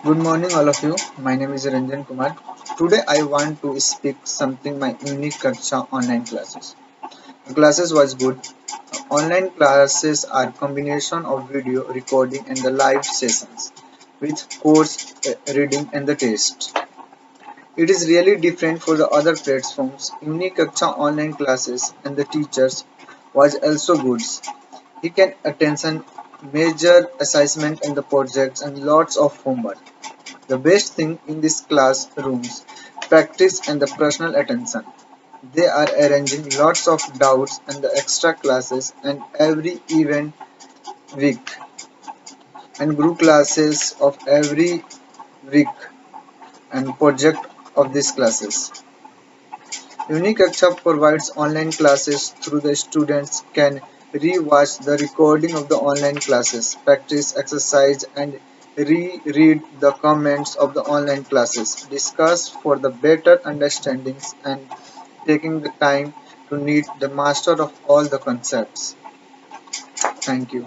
Good morning, all of you. My name is Ranjan Kumar. Today, I want to speak something my UniKaksha online classes. The classes was good. Online classes are combination of video recording and the live sessions with course reading and the test. It is really different for the other platforms. UniKaksha online classes and the teachers was also good. He can attention major assignment and the projects and lots of homework. The best thing in these classrooms practice and the personal attention. They are arranging lots of doubts and the extra classes and every event week and group classes of every week and project of these classes. UniKaksha provides online classes through the students can re-watch the recording of the online classes, practice exercise and re-read the comments of the online classes, discuss for the better understandings and taking the time to need the master of all the concepts. Thank you.